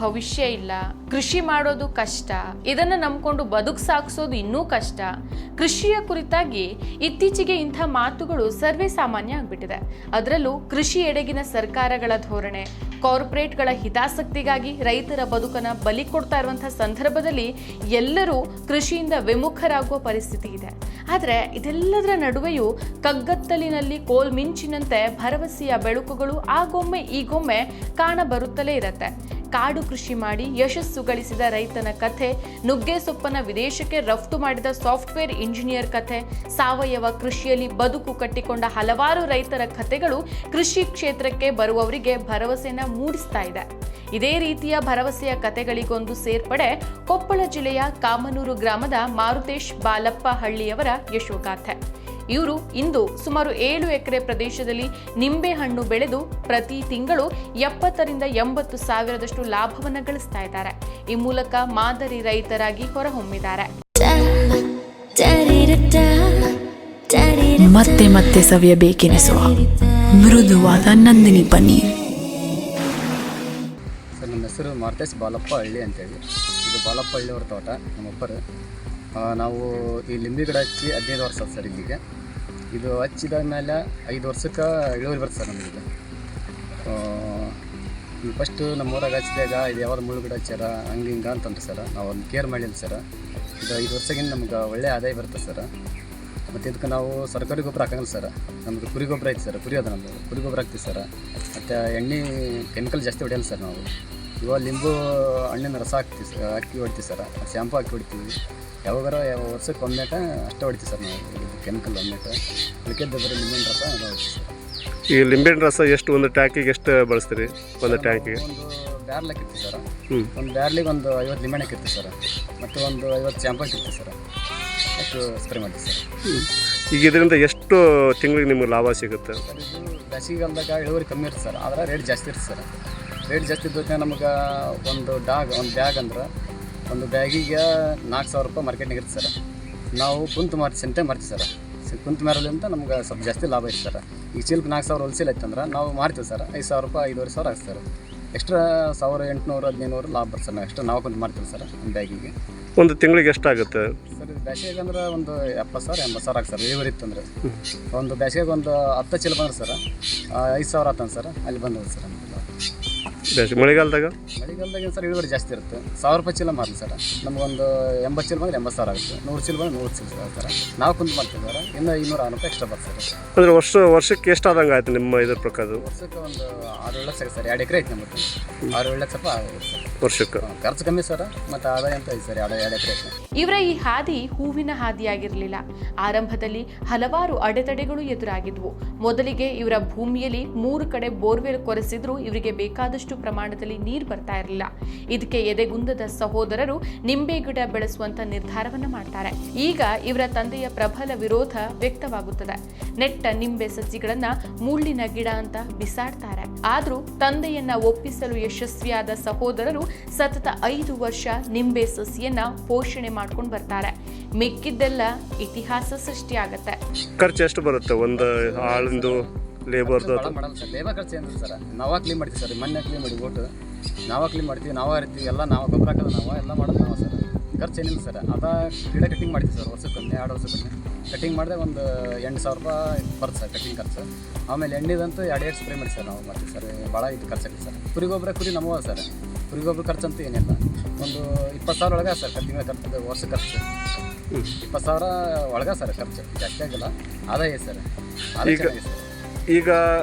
ಭವಿಷ್ಯ ಇಲ್ಲ, ಕೃಷಿ ಮಾಡೋದು ಕಷ್ಟ, ಇದನ್ನ ನಂಬ್ಕೊಂಡು ಬದುಕು ಸಾಗಿಸೋದು ಇನ್ನೂ ಕಷ್ಟ. ಕೃಷಿಯ ಕುರಿತಾಗಿ ಇತ್ತೀಚೆಗೆ ಇಂಥ ಮಾತುಗಳು ಸರ್ವೇ ಸಾಮಾನ್ಯ ಆಗ್ಬಿಟ್ಟಿದೆ. ಅದರಲ್ಲೂ ಕೃಷಿ ಎಡೆಗಿನ ಸರ್ಕಾರಗಳ ಧೋರಣೆ, ಕಾರ್ಪೊರೇಟ್ಗಳ ಹಿತಾಸಕ್ತಿಗಾಗಿ ರೈತರ ಬದುಕನ್ನ ಬಲಿ ಕೊಡ್ತಾ ಇರುವಂತಹ ಸಂದರ್ಭದಲ್ಲಿ ಎಲ್ಲರೂ ಕೃಷಿಯಿಂದ ವಿಮುಖರಾಗುವ ಪರಿಸ್ಥಿತಿ ಇದೆ. ಆದರೆ ಇದೆಲ್ಲದರ ನಡುವೆಯೂ ಕಗ್ಗತ್ತಲಿನಲ್ಲಿ ಕೋಲ್ಮಿಂಚಿನಂತೆ ಭರವಸೆಯ ಬೆಳಕುಗಳು ಆಗೊಮ್ಮೆ ಈಗೊಮ್ಮೆ ಕಾಣಬರುತ್ತಲೇ ಇರತ್ತೆ. ಕಾಡು ಕೃಷಿ ಮಾಡಿ ಯಶಸ್ಸು ಗಳಿಸಿದ ರೈತನ ಕಥೆ, ನುಗ್ಗೆ ಸೊಪ್ಪನ್ನ ವಿದೇಶಕ್ಕೆ ರಫ್ತು ಮಾಡಿದ ಸಾಫ್ಟ್ವೇರ್ ಇಂಜಿನಿಯರ್ ಕಥೆ, ಸಾವಯವ ಕೃಷಿಯಲ್ಲಿ ಬದುಕು ಕಟ್ಟಿಕೊಂಡ ಹಲವಾರು ರೈತರ ಕಥೆಗಳು ಕೃಷಿ ಕ್ಷೇತ್ರಕ್ಕೆ ಬರುವವರಿಗೆ ಭರವಸೆಯನ್ನ ಮೂಡಿಸ್ತಾ ಇದೆ. ಇದೇ ರೀತಿಯ ಭರವಸೆಯ ಕಥೆಗಳಿಗೊಂದು ಸೇರ್ಪಡೆ ಕೊಪ್ಪಳ ಜಿಲ್ಲೆಯ ಕಾಮನೂರು ಗ್ರಾಮದ ಮಾರುತೇಶ್ ಬಾಲಪ್ಪ ಹಳ್ಳಿಯವರ ಯಶೋಗಾಥೆ. ಇವರು ಇಂದು ಸುಮಾರು 7 ಎಕರೆ ಪ್ರದೇಶದಲ್ಲಿ ನಿಂಬೆ ಹಣ್ಣು ಬೆಳೆದು ಪ್ರತಿ ತಿಂಗಳು 70 ರಿಂದ 80 ಸಾವಿರದಷ್ಟು ಲಾಭವನ್ನು ಗಳಿಸ್ತಾ ಇದ್ದಾರೆ. ಈ ಮೂಲಕ ಮಾದರಿ ರೈತರಾಗಿ ಹೊರಹೊಮ್ಮಿದ್ದಾರೆ. ಮತ್ತೆ ಮತ್ತೆ ಸವಿಯಬೇಕೆನಿಸುವ ಮೃದುವಾದ ನಂದಿನಿ ಪನ್ನೀರ್. ಸರ್, ನಮ್ಮ ಹೆಸರು ಮಾರುತೇಶ್ ಬಾಲಪ್ಪ ಹಳ್ಳಿ ಅಂತೇಳಿ. ಇದು ಬಾಲಪ್ಪ ಹಳ್ಳಿ ಅವ್ರ ತೋಟ, ನಮ್ಮೊಬ್ಬರು. ನಾವು ಈ ಲಿಂಬೆ ಗಿಡ ಹಚ್ಚಿ 15 ವರ್ಷ ಸರ್ ಇಲ್ಲಿಗೆ. ಇದು ಹಚ್ಚಿದ ಮೇಲೆ 5 ವರ್ಷಕ್ಕೆ ಇಳುವರಿ ಬರ್ತದೆ ಸರ್ ನಮಗೆ. ಫಸ್ಟು ನಮ್ಮ ಊರಾಗ ಹಚ್ಚಿದಾಗ ಇದು ಯಾವ್ದು ಮುಳ್ಳು ಗಿಡ ಹಚ್ಚಾರ ಹಂಗೆ ಹಿಂಗೆ ಅಂತಂದ್ರೆ ಸರ್, ನಾವು ಒಂದು ಕೇರ್ ಮಾಡಿಲ್ಲ ಸರ್. ಇದು 5 ವರ್ಷಕ್ಕಿಂತ ನಮ್ಗೆ ಒಳ್ಳೆಯ ಆದಾಯ ಬರ್ತದೆ ಸರ್. ಮತ್ತು ಇದಕ್ಕೆ ನಾವು ಸರ್ಕಾರಿ ಗೊಬ್ಬರ ಹಾಕಂಗಿಲ್ಲ ಸರ್. ನಮ್ದು ಕುರಿ ಗೊಬ್ಬರ ಐತೆ ಸರ್, ಕುರಿ ಅದ ನಮ್ಮದು ಕುರಿ ಗೊಬ್ಬರ ಹಾಕ್ತೀವಿ ಸರ್. ಮತ್ತು ಎಣ್ಣೆ ಕೆಮಿಕಲ್ ಜಾಸ್ತಿ ಹೊಡೆಯಲ್ಲ ಸರ್ ನಾವು. ಇವಾಗ ಲಿಂಬು ಹಣ್ಣಿನ ರಸ ಹಾಕ್ತೀವಿ ಸರ್, ಹಾಕಿ ಹೊಡಿತೀವಿ ಸರ್. ಶ್ಯಾಂಪು ಹಾಕಿ ಹೊಡಿತೀವಿ. ಯಾವಾಗಾರ ವರ್ಷಕ್ಕೆ ಒಮ್ಮೆಟ ಅಷ್ಟೇ ಹೊಡಿತೀವಿ ಸರ್ ನಾವು. ಇದು ಕೆಮಿಕಲ್ ಒಮ್ಮೆಟ ಅದಕ್ಕೆ ಬರೀ ಲಿಂಬಿನ ರಸ ಹೊಡಿತೀವಿ ಸರ್. ಈ ಲಿಂಬೆಹಣ್ಣು ರಸ ಎಷ್ಟು, ಒಂದು ಟ್ಯಾಂಕಿಗೆ ಎಷ್ಟು ಬಳಸ್ತೀರಿ? ಒಂದು ಟ್ಯಾಂಕಿಗೆ ಒಂದು ಬ್ಯಾರ್ಲ್ ಹಾಕಿರ್ತೀವಿ ಸರ್. ಒಂದು ಬ್ಯಾರ್ಲಿಗೆ ಒಂದು 50 ಲಿಂಬೆಹಣ್ಣು ಹಾಕಿರ್ತೀವಿ ಸರ್. ಮತ್ತು ಒಂದು 50 ಶ್ಯಾಂಪು ಹಾಕಿರ್ತೀವಿ ಸರ್. ಅಷ್ಟು ಸ್ಪ್ರೇ ಮಾಡ್ತೀವಿ ಸರ್. ಈಗ ಇದರಿಂದ ಎಷ್ಟು ತಿಂಗಳಿಗೆ ನಿಮ್ಗೆ ಲಾಭ ಸಿಗುತ್ತೆ ಸರ್? ಇದು ಬೇಸಿಗೆಗಾಲದಾಗ ಇಳುವರಿ ಕಮ್ಮಿ ಇರುತ್ತೆ ಸರ್, ಆದರೆ ರೇಟ್ ಜಾಸ್ತಿ ಇರುತ್ತೆ ಸರ್. ರೇಟ್ ಜಾಸ್ತಿ ಇದ್ದಕ್ಕೆ ನಮ್ಗೆ ಒಂದು ಬ್ಯಾಗ್ ಅಂದ್ರೆ ಒಂದು ಬ್ಯಾಗಿಗೆ 4,000 ರೂಪಾಯಿ ಮಾರ್ಕೆಟ್ನಾಗ ಇರುತ್ತೆ ಸರ್. ನಾವು ಕುಂತು ಸಂತೆ ಮಾಡ್ತೀವಿ ಸರ್. ಕುಂತು ಮಾರಲಿಂದ ನಮ್ಗೆ ಸ್ವಲ್ಪ ಜಾಸ್ತಿ ಲಾಭ ಐತೆ ಸರ್. ಈಗ ಚೀಲಕ್ಕೆ 4,000 ಹೋಲ್ಸೇಲ್ ಐತಂದ್ರೆ ನಾವು ಮಾರ್ತೀವಿ ಸರ್. 5,000 ರೂಪಾಯಿ 5,500 ಆಗುತ್ತೆ ಸರ್. ಎಕ್ಸ್ಟ್ರಾ 1,800 1,500 ಲಾಭ ಬರ್ತದೆ ಸರ್. ನಾವು ಎಕ್ಸ್ಟ್ರಾ ನಾವು ಕುಂತು ಮಾಡ್ತೀವಿ ಸರ್ ಒಂದು ಬ್ಯಾಗಿಗೆ. ಒಂದು ತಿಂಗಳಿಗೆ ಎಷ್ಟಾಗುತ್ತೆ ಸರ್? ಬೇಸಿಗೆ ಅಂದ್ರೆ ಒಂದು 70,000 80,000 ಆಗುತ್ತೆ ಸರ್ ಇಳುವರಿ ಇತ್ತಂದ್ರೆ. ಒಂದು ಬೇಸಿಗೆಗೆ ಒಂದು 10 ಚೀಲ ಬಂದ್ರೆ ಸರ್ 5,000 ಆತಂದು ಸರ್. ಅಲ್ಲಿ ಬಂದದ್ದು ಸರ್ ನಮಗೆ. ಮಳೆಗಾಲದಾಗ ಸರ್ ಇಳುವರಿ ಜಾಸ್ತಿ ಇರುತ್ತೆ. 1,000 ರೂಪಾಯಿ ಚೀಲ ಮಾರಲಿ ಸರ್. ನಮಗೊಂದು 80 ಚೀಲ ಬಂದರೆ 80,000 ಆಗುತ್ತೆ. 100 ಚೀಲ ಬಂದರೆ 100 ಚೀಲ ಸರ್. ನಾವು ಕುಂತು ಮಾಡ್ತೀವಿ ಸರ್. ಇನ್ನು 200 ರೂಪಾಯಿ ಎಕ್ಸ್ಟ್ರಾ ಬರ್ತದೆ ಸರ್. ಅಂದರೆ ವರ್ಷಕ್ಕೆ ಎಷ್ಟಾದಂಗೆ ಆಯ್ತು ನಿಮ್ಮ ಇದ್ರ ಪ್ರಕಾರ? ವರ್ಷಕ್ಕೆ ಒಂದು 6-7 ಲಕ್ಷ ಸರ್. 2 ಎಕರೆ ಐತೆ ನಮಗೆ. 6-7 ಲಕ್ಷ ರೂಪಾಯಿ ಆಗುತ್ತೆ ಸರ್ ವರ್ಷಕ್ಕೆ. ಖರ್ಚು ಕಮ್ಮಿ ಸರ್, ಮತ್ತು ಆದಾಯ ಅಂತ ಐತೆ ಸರ್. 2 ಎಕರೆ ಐತೆ. ಇವರ ಈ ಹಾದಿ ಹೂವಿನ ಹಾದಿಯಾಗಿರಲಿಲ್ಲ. ಆರಂಭದಲ್ಲಿ ಹಲವಾರು ಅಡೆತಡೆಗಳು ಎದುರಾಗಿದ್ವು. ಮೊದಲಿಗೆ ಇವರ ಭೂಮಿಯಲ್ಲಿ 3 ಕಡೆ ಬೋರ್ವೆಲ್ ಕೊರೆಸಿದ್ರು ಇವರಿಗೆ ಬೇಕಾದಷ್ಟು ಪ್ರಮಾಣದಲ್ಲಿ ನೀರು ಬರ್ತಾ ಇರಲಿಲ್ಲ. ಇದಕ್ಕೆ ಎದೆಗುಂದದ ಸಹೋದರರು ನಿಂಬೆ ಗಿಡ ಬೆಳೆಸುವಂತ ನಿರ್ಧಾರವನ್ನ ಮಾಡ್ತಾರೆ. ಈಗ ಇವರ ತಂದೆಯ ಪ್ರಬಲ ವಿರೋಧ ವ್ಯಕ್ತವಾಗುತ್ತದೆ. ನೆಟ್ಟ ನಿಂಬೆ ಸಸಿಗಳನ್ನ ಮುಳ್ಳಿನ ಗಿಡ ಅಂತ ಬಿಸಾಡ್ತಾರೆ. ಆದ್ರೂ ತಂದೆಯನ್ನ ಒಪ್ಪಿಸಲು ಯಶಸ್ವಿಯಾದ ಸಹೋದರರು ಸತತ 5 ವರ್ಷ ನಿಂಬೆ ಸಸಿಯನ್ನ ಪೋಷಣೆ ಮಾಡ್ಕೊಂಡು ಬರ್ತಾರೆ. ಮಿಕ್ಕಿದ್ದೆಲ್ಲ ಇತಿಹಾಸ ಸೃಷ್ಟಿಯಾಗತ್ತೆ. ಖರ್ಚು ಎಷ್ಟು ಬರುತ್ತೆ ಒಂದು ಆಳಿಂದು ಲೇಬರ್ದು? ಮಾಡಲ್ಲ ಸರ್. ಲೇಬರ್ ಖರ್ಚು ಏನಿಲ್ಲ ಸರ್. ನಾವೇ ಕ್ಲೀನ್ ಮಾಡ್ತೀವಿ ಸರ್. ಮೊನ್ನೆ ಕ್ಲೀನ್ ಮಾಡಿ ಒಟ್ಟು ನಾವೇ ಕ್ಲೀನ್ ಮಾಡ್ತೀವಿ, ನಾವೇ ಇರ್ತೀವಿ. ಎಲ್ಲ ನಾವು ಗೊಬ್ಬರ ಹಾಕೋದು ನಾವು, ಎಲ್ಲ ಮಾಡೋದು ನಾವು ಸರ್. ಖರ್ಚು ಏನಿಲ್ಲ ಸರ್. ಅದ ಗಿಡ ಕಟಿಂಗ್ ಮಾಡ್ತೀವಿ ಸರ್. ವರ್ಷಕ್ಕೊಮ್ಮೆ 2 ವರ್ಷಕ್ಕೊಮ್ಮೆ ಕಟಿಂಗ್ ಮಾಡಿದೆ ಒಂದು 8,000 ರೂಪಾಯಿ ಬರುತ್ತೆ ಸರ್ ಕಟಿಂಗ್ ಖರ್ಚು. ಆಮೇಲೆ ಎಣ್ಣೆದಂತೂ 2 ಸ್ಪ್ರೇ ಮಾಡಿ ಸರ್ ನಾವು ಮಾಡ್ತೀವಿ ಸರ್. ಭಾಳ ಇದು ಖರ್ಚಾಗಿದೆ ಸರ್. ಕುರಿ ಗೊಬ್ಬರ ನಮ್ಮವ ಸರ್. ಕುರಿ ಗೊಬ್ಬರ ಖರ್ಚಂತೂ ಏನಿಲ್ಲ. ಒಂದು 20,000 ಒಳಗೆ ಸರ್ ತಿಂಗಳ ಖರ್ಚು. ವರ್ಷ ಖರ್ಚು 20,000 ಒಳಗೆ ಸರ್. ಖರ್ಚು ಜಾಸ್ತಿ ಆಗಿಲ್ಲ, ಆದಾಯ ಸರ್. ಆದಾಯ ಚೆನ್ನಾಗಿದೆ ಸರ್. ಈಗ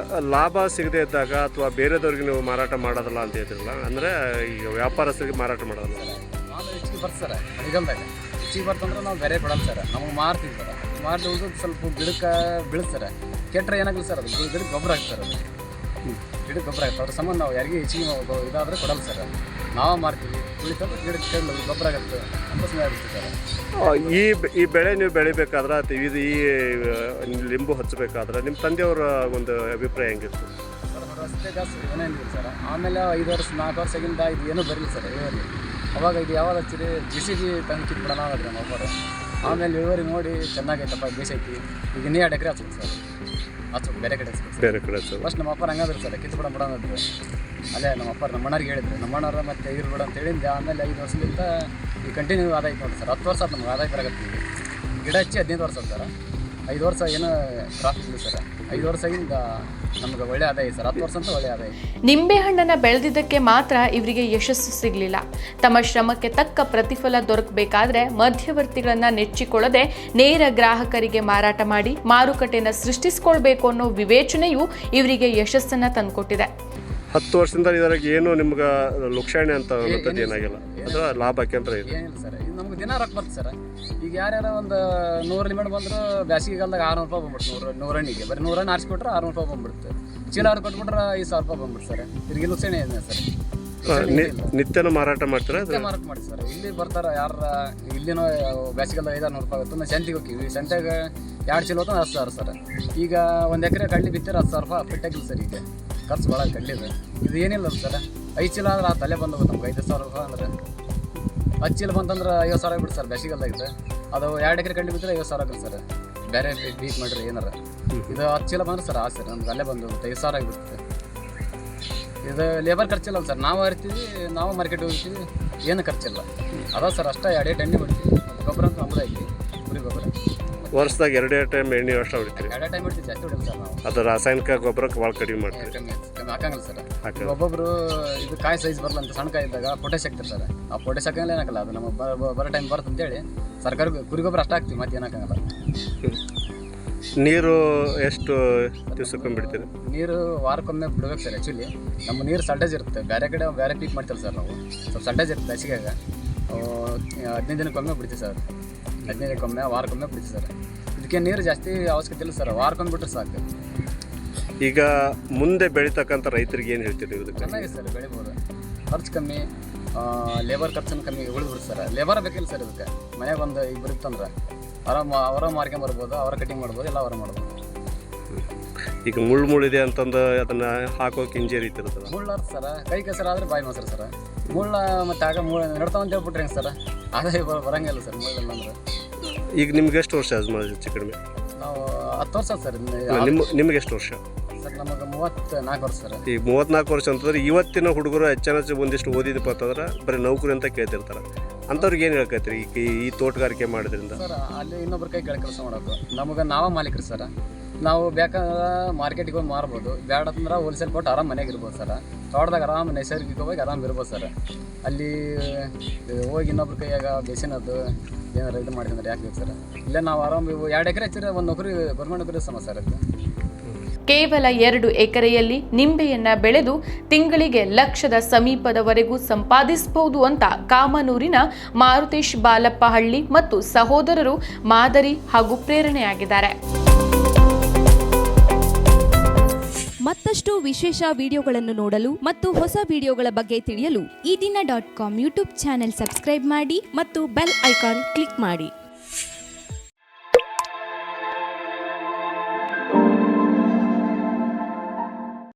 ಲಾಭ ಸಿಗದೆ ಇದ್ದಾಗ ಅಥವಾ ಬೇರೆದವ್ರಿಗೆ ನೀವು ಮಾರಾಟ ಮಾಡೋದಲ್ಲ ಅಂತ ಹೇಳ್ತಿರಲ್ಲ, ಅಂದರೆ ಈಗ ವ್ಯಾಪಾರಸ್ಥರಿಗೆ ಮಾರಾಟ ಮಾಡೋದಲ್ಲ ಮಾಲ್ ಹೆಚ್ಚಿಗೆ ಬರ್ತದೆ ಸರ್. ಮಳೆಗಾಲದಾಗ ಹೆಚ್ಚಿಗೆ ಬರ್ತಂದ್ರೆ ನಾವು ಬೇರೆ ಕೊಡಲ್ಲ ಸರ್. ನಮಗೆ ಮಾರ್ತೀವಿ ಸರ್. ಮಾರಿ ಉಳಿದು ಸ್ವಲ್ಪ ಗಿಡಕ್ಕೆ ಬೀಳುತ್ತೆ ಸರ್. ಕೆಟ್ಟರೆ ಏನಾಗಲ್ಲ ಸರ್. ಅದು ಗಿಡಕ್ಕೆ ಗೊಬ್ಬರ ಹಾಕ್ತಾರೆ. ಅದು ಗಿಡಕ್ಕೆ ಗೊಬ್ಬರ ಹಾಕ್ತಾರೆ. ಅದ್ರ ಸಂಬಂಧ ನಾವು ಯಾರಿಗೆ ಹೆಚ್ಚಿಗೆ ಇದಾದರೆ ಕೊಡಲ್ಲ ಸರ್. ನಾವು ಮಾರ್ತೀವಿ. ಉಳಿತಂದ್ರೆ ಗಿಡಕ್ಕೆ ಗೊಬ್ಬರ ಆಗುತ್ತೆ ಅಂತ ಸಮಯ ಆಗುತ್ತೆ ಸರ್. ಈ ಬೆಳೆ ನೀವು ಬೆಳಿಬೇಕಾದ್ರೆ ಇದು ಈ ಲಿಂಬು ಹಚ್ಚಬೇಕಾದ್ರೆ ನಿಮ್ಮ ತಂದೆಯವರ ಒಂದು ಅಭಿಪ್ರಾಯ ಹೆಂಗಿತ್ತು ಸರ್? ರಸ್ತೆ ಜಾಸ್ತಿ ಏನೇನಿಲ್ಲ ಸರ್. ಆಮೇಲೆ 5 ವರ್ಷ 4 ವರ್ಷದಿಂದ ಇದು ಏನೂ ಬರಲಿಲ್ಲ ಸರ್ ಇಳುವರಿ. ಅವಾಗ ಇದು ಯಾವಾಗ ಹಚ್ಚಿರಿ JCB ತಂದು ಕಿತ್ಬಿಡೋಣ ಆದ್ರೆ ನಮ್ಮ ಒಬ್ಬರು. ಆಮೇಲೆ ಇಳುವರಿ ನೋಡಿ ಚೆನ್ನಾಗೈತಪ್ಪ ಬೇಸೈತಿ. ಈಗ ಇನ್ನೂ 2 ಎಕರೆ ಹಚ್ಬೇಕು ಸರ್. ಹಚ್ಬೇಕು ಬೇರೆ ಕಡೆ ಹಚ್ಬೇಕು ಬೇರೆ ಕಡೆ ಸರ್. ಫಸ್ಟ್ ನಮ್ಮ ಅಪ್ಪ ಹಂಗಾದ್ರೆ ಸರ್ ಕಿತ್ತು ಬಿಡೋದಿದ್ರು ಅಲ್ಲೇ ನಮ್ಮ ಅಪ್ಪ ನಮ್ಮ ಅಣ್ಣರಿಗೆ ಹೇಳಿದ್ರು ನಮ್ಮ ಅಣ್ಣವ್ರ ಮತ್ತೆ ಇವ್ರು ಬಿಡ ಅಂತ ಹೇಳಿದ್ದೆ. ಆಮೇಲೆ 5 ವರ್ಷದಿಂದ ಈ ಕಂಟಿನ್ಯೂ ಆದಾಯ ನೋಡಿ ಸರ್ 10 ವರ್ಷ ಆಯ್ತು ನಮ್ಗೆ ಆದಾಯ ಬರಕತ್ತೀವಿ. ಗಿಡ ಹಚ್ಚಿ 15 ವರ್ಷ ಸರ್ 5 ವರ್ಷ ಏನೋ ಕ್ರಾಪ್ ಇಲ್ಲ ಸರ್ 5 ವರ್ಷದಿಂದ ನಮ್ಗೆ ಒಳ್ಳೆ ಆದಾಯ ಸರ್ 10 ವರ್ಷ ಅಂತ ಒಳ್ಳೆ ಆದಾಯ. ನಿಂಬೆಹಣ್ಣನ್ನು ಬೆಳೆದಿದ್ದಕ್ಕೆ ಮಾತ್ರ ಇವರಿಗೆ ಯಶಸ್ಸು ಸಿಗಲಿಲ್ಲ. ತಮ್ಮ ಶ್ರಮಕ್ಕೆ ತಕ್ಕ ಪ್ರತಿಫಲ ದೊರಕಬೇಕಾದ್ರೆ ಮಧ್ಯವರ್ತಿಗಳನ್ನು ನೆಚ್ಚಿಕೊಳ್ಳದೆ ನೇರ ಗ್ರಾಹಕರಿಗೆ ಮಾರಾಟ ಮಾಡಿ ಮಾರುಕಟ್ಟೆಯನ್ನು ಸೃಷ್ಟಿಸಿಕೊಳ್ಬೇಕು ಅನ್ನೋ ವಿವೇಚನೆಯು ಇವರಿಗೆ ಯಶಸ್ಸನ್ನು ತಂದುಕೊಟ್ಟಿದೆ. 10 ವರ್ಷದಿಂದ ಇದರಾಗ ಏನು ನಿಮ್ಗೆ ಲುಕ್ಷಾಣಿ ಅಂತ ಅನ್ನೋದು ಏನಾಗಿಲ್ಲ, ಅಂದ್ರೆ ಲಾಭಕ್ಕೆ ಅಂತ ಇದೆ ಏನಿಲ್ಲ ಸರ್. ಇದು ನಮ್ಗೆ ದಿನ ರೊಕ್ಕ ಬರ್ತದೆ ಸರ್. ಈಗ ಯಾರ್ಯಾರ ಒಂದು 100 ಲಿಮಿಟ್ ಬಂದ್ರು ಬೇಸಿಗೆಗಾಲದಾಗ 600 ರೂಪಾಯಿ ಬಂದ್ಬಿಡ್ತು. 100 ಹಣ್ಣಿಗೆ ಬರೀ 100 ಹಣ್ಣು ಆರಿಸ್ಕೊಟ್ರೆ 600 ರೂಪಾಯಿ ಬಂದ್ಬಿಡುತ್ತೆ. ಚೀಲ ಅವ್ರು ಕೊಟ್ಬಿಟ್ರೆ 5,000 ರೂಪಾಯಿ ಬಂದ್ಬಿಡ್ತು ಸರ್. ಇವ್ರಿಗೆ ಲುಕ್ಷಾಣಿ ಇದೆ ಸರ್. ನಿತ್ಯನೂ ಮಾರಾಟ ಮಾಡ್ತಾರೆ ಮಾರಾಟ ಮಾಡಿ ಸರ್. ಇಲ್ಲಿ ಬರ್ತಾರೆ ಯಾರ ಇಲ್ಲಿನ ಬೇಸಿಗೆಲ್ಲ 500 ರೂಪಾಯಿ ಆಗುತ್ತೆ. ನಾವು ಸಂತೆಗೆ ಹೋಗ್ತೀವಿ. ಸಂತೆಗೆ 2 ಚೀಲ ಹೊತ್ತು 10,000 ಸರ್. ಈಗ 1 ಎಕರೆ ಕಡ್ಲಿ ಬಿತ್ತಿರ 10,000 ರೂಪಾಯಿ ಪೆಟ್ಟಾಗಿಲ್ಲ ಸರ್. ಈಗ ಖರ್ಚು ಭಾಳ ಕಡ್ಲಿದೆ. ಇದು ಏನಿಲ್ಲ ಸರ್. 5 ಚೀಲ ಆದ್ರೆ ಆ ತಲೆ ಬಂದು ನಮ್ಗೆ 5,000 ರೂಪಾಯಿ ಅಂದ್ರೆ 10 ಚೀಲ ಬಂತಂದ್ರೆ 50,000 ಆಗ್ಬಿಟ್ಟು ಸರ್. ಬೇಸಿಗೆಲ್ದಾಗಿದೆ ಅದು 2 ಎಕರೆ ಕಡ್ಲಿ ಬಿದ್ದರೆ 50,000 ಆಗುತ್ತೆ ಸರ್. ಬೇರೆ ಬೀಟ್ ಮಾಡಿರಿ ಏನಾರ ಇದು 10 ಚೀಲ ಬಂದ್ರೆ ಸರ್ ಸರ್ ನಮ್ಗೆ ಅಲ್ಲೇ ಬಂದು 5,000 ಆಗಿಬಿಡುತ್ತೆ. ಇದು ಲೇಬರ್ ಖರ್ಚಿಲ್ಲ ಸರ್. ನಾವು ಇರ್ತೀವಿ, ನಾವು ಮಾರ್ಕೆಟ್ ಹೋಗ್ತೀವಿ, ಏನು ಖರ್ಚಿಲ್ಲ ಅದ ಸರ್. ಅಷ್ಟೇ 2 ಎಣ್ಣೆ ಹೊಡಿತೀವಿ. ಗೊಬ್ಬರ ಅಂತ ನಮ್ಮದೇ ಐತಿ, ಕುರಿ ಗೊಬ್ಬರ. ವರ್ಷದಾಗ 2 ಟೈಮ್ ಎಣ್ಣೆ ಅಷ್ಟು ಹೊಡಿತೀವಿ. 2 ಟೈಮ್ ಹೊಡಿತೀವಿ, ಜಾಸ್ತಿ ಹೊಡಿಲ್ಲ ಸರ್ ನಾವು. ಅದು ರಾಸಾಯನಿಕ ಗೊಬ್ಬರಕ್ಕೆ ಭಾಳ ಕಡಿಮೆ ಮಾಡ್ತೀವಿ. ಕಮ್ಮಿ ಹಾಕಂಗಿಲ್ಲ ಸರ್. ಒಬ್ಬೊಬ್ರು ಇದು ಕಾಯಿ ಸೈಜ್ ಬರಲ್ಲ ಅಂತ ಸಣ್ಣ ಕಾಯಿ ಇದ್ದಾಗ ಪೊಟ್ಯಾಶ್ ಹಾಕ್ತಾರೆ ಸರ್. ಆ ಪೊಟ್ಯಾಶ್ ಹಾಕಂಗಿಲ್ಲ ಏನಾಗಲ್ಲ. ಅದು ನಮ್ಮ ಬರೋ ಟೈಮ್ ಬರುತ್ತೆ ಅಂತೇಳಿ ಸರ್ಕಾರ ಕುರಿ ಗೊಬ್ಬರ ಅಷ್ಟು ಹಾಕ್ತೀವಿ, ಮತ್ತೆ ಏನಾಗಲ್ಲ. ನೀರು ಎಷ್ಟು ದಿವ್ಸಕ್ಕೊಮ್ಮೆ ಬಿಡ್ತೀರಿ? ನೀರು ವಾರಕ್ಕೊಮ್ಮೆ ಬಿಡ್ಬೇಕು ಸರ್. ಆ್ಯಕ್ಚುಲಿ ನಮ್ಮ ನೀರು ಸಲ್ಟೇಜ್ ಇರುತ್ತೆ. ಬೇರೆ ಕಡೆ ಬೇರೆ ಪೀಕ್ ಮಾಡ್ತೀವಿ ಸರ್ ನಾವು. ಸ್ವಲ್ಪ ಸಲ್ಟೇಜ್ ಇರುತ್ತೆ ಬೇಸಿಗೆಯಾಗ. 15 ದಿನಕ್ಕೊಮ್ಮೆ ಬಿಡ್ತೀವಿ ಸರ್. 15 ದಿನಕ್ಕೊಮ್ಮೆ ವಾರಕ್ಕೊಮ್ಮೆ ಬಿಡ್ತೀವಿ ಸರ್. ಇದಕ್ಕೆ ನೀರು ಜಾಸ್ತಿ ಅವಶ್ಯಕತೆ ಇಲ್ಲ ಸರ್. ವಾರಕ್ಕೊಮ್ಮೆ ಬಿಟ್ಟರೆ ಸಾಕು. ಈಗ ಮುಂದೆ ಬೆಳೀತಕ್ಕಂಥ ರೈತರಿಗೆ ಏನು ಹೇಳ್ತೀರಿ? ಇದಕ್ಕೆ ಚೆನ್ನಾಗಿದೆ ಸರ್, ಬೆಳಿಬೋದು. ಖರ್ಚು ಕಮ್ಮಿ, ಲೇಬರ್ ಖರ್ಚನ್ನು ಕಮ್ಮಿ ಉಳಿದ್ಬಿಡುತ್ತೆ ಸರ್. ಲೇಬರ್ ಬೇಕಿಲ್ಲ ಸರ್ ಇದಕ್ಕೆ. ಮನೆಗೆ ಒಂದು ಇಬ್ಬರು ಇತ್ತಂದ್ರೆ ಅವರ ಮಾರ್ಕೊಂಬರ್ಬೋದು, ಅವರ ಕಟಿಂಗ್ ಮಾಡ್ಬೋದು, ಎಲ್ಲ ಅವರ ಮಾಡ್ಬೋದು. ಈಗ ಮುಳ್ಳಿದೆ ಅಂತಂದು ಅದನ್ನು ಹಾಕೋಕೆ ಇಂಜರಿ ಇರ್ತಿರ್ತದೆ. ಮುಳ್ಳು ಸರ್ ಕೈ ಕೆಸರು ಆದರೆ ಬಾಯಿ ಮೊಸರು ಸರ್. ಮುಳ್ಳ ಮತ್ತು ಆಗ ನಡ್ತಾವಂತ ಹೇಳ್ಬಿಟ್ರಿ ಹೆಂಗೆ ಸರ್? ಅದೇ ಬರಂಗಿಲ್ಲ ಸರ್ ಮುಳ್ಳೆಲ್ಲ ಅಂದ್ರೆ. ಈಗ ನಿಮ್ಗೆ ಎಷ್ಟು ವರ್ಷ ಅದು ಹೆಚ್ಚು ಕಡಿಮೆ? ನಾವು 10 ವರ್ಷ ಸರ್. ನಿಮ್ಗೆ ಎಷ್ಟು ವರ್ಷ ಸರ್? ನಮಗೆ 34 ವರ್ಷ ಸರ್. ಈಗ 34 ವರ್ಷ ಅಂತಂದ್ರೆ ಇವತ್ತಿನ ಹುಡುಗರು ಹೆಚ್ಚು ಒಂದಿಷ್ಟು ಓದಿದಪ್ಪ ಅಂತಂದ್ರೆ ಬರೀ ನೌಕರಿ ಅಂತ ಕೇಳ್ತಿರ್ತಾರೆ. ಅಂಥವ್ರಿಗೆ ಏನು ಹೇಳ್ಕೈತ್ರಿ ಈ ತೋಟಗಾರಿಕೆ ಮಾಡೋದ್ರಿಂದ? ಸರ್ ಅಲ್ಲಿ ಇನ್ನೊಬ್ರ ಕೈ ಕೆಳ ಕೆಲಸ ಮಾಡೋದು. ನಮಗೆ ನಾವೇ ಮಾಲೀಕರು ಸರ್. ನಾವು ಬೇಕಾದ್ರೆ ಮಾರ್ಕೆಟಿಗೆ ಹೋಗಿ ಮಾರ್ಬೋದು, ಬೇಡ ಅಂದ್ರೆ ಹೋಲ್ಸೇಲ್ ಕೊಟ್ಟು ಆರಾಮ್ ಮನೆಗೆ ಇರ್ಬೋದು ಸರ್. ತೋಟದಾಗ ಆರಾಮ್ ನೈಸರ್ಗಿಕವಾಗಿ ಆರಾಮ್ ಇರ್ಬೋದು ಸರ್. ಅಲ್ಲಿ ಹೋಗಿ ಇನ್ನೊಬ್ರ ಕೈಯಾಗ ಬೇಸಿನದ್ದು ಏನಾರು ಇದು ಮಾಡಿದ್ರೆ ಯಾಕೆ ಬೇಕು ಸರ್? ಇಲ್ಲೇ ನಾವು ಆರಾಮ್ 2 ಎಕರೆ ಹಚ್ಚಿದ್ರೆ ಒಂದು ನೌಕರಿ ಗೌರ್ಮೆಂಟ್ ನೌಕರಿ ಸಮಸ್ಯೆ ಇರುತ್ತೆ. ಕೇವಲ 2 ಎಕರೆಯಲ್ಲಿ ನಿಂಬೆಯನ್ನ ಬೆಳೆದು ತಿಂಗಳಿಗೆ ಲಕ್ಷದ ಸಮೀಪದವರೆಗೂ ಸಂಪಾದಿಸಬಹುದು ಅಂತ ಕಾಮನೂರಿನ ಮಾರುತೇಶ್ ಬಾಲಪ್ಪ ಹಳ್ಳಿ ಮತ್ತು ಸಹೋದರರು ಮಾದರಿ ಹಾಗೂ ಪ್ರೇರಣೆಯಾಗಿದ್ದಾರೆ. ಮತ್ತಷ್ಟು ವಿಶೇಷ ವಿಡಿಯೋಗಳನ್ನು ನೋಡಲು ಮತ್ತು ಹೊಸ ವಿಡಿಯೋಗಳ ಬಗ್ಗೆ ತಿಳಿಯಲು ಈ ದಿನ .com ಯೂಟ್ಯೂಬ್ ಚಾನೆಲ್ ಸಬ್ಸ್ಕ್ರೈಬ್ ಮಾಡಿ ಮತ್ತು ಬೆಲ್ ಐಕಾನ್ ಕ್ಲಿಕ್ ಮಾಡಿ.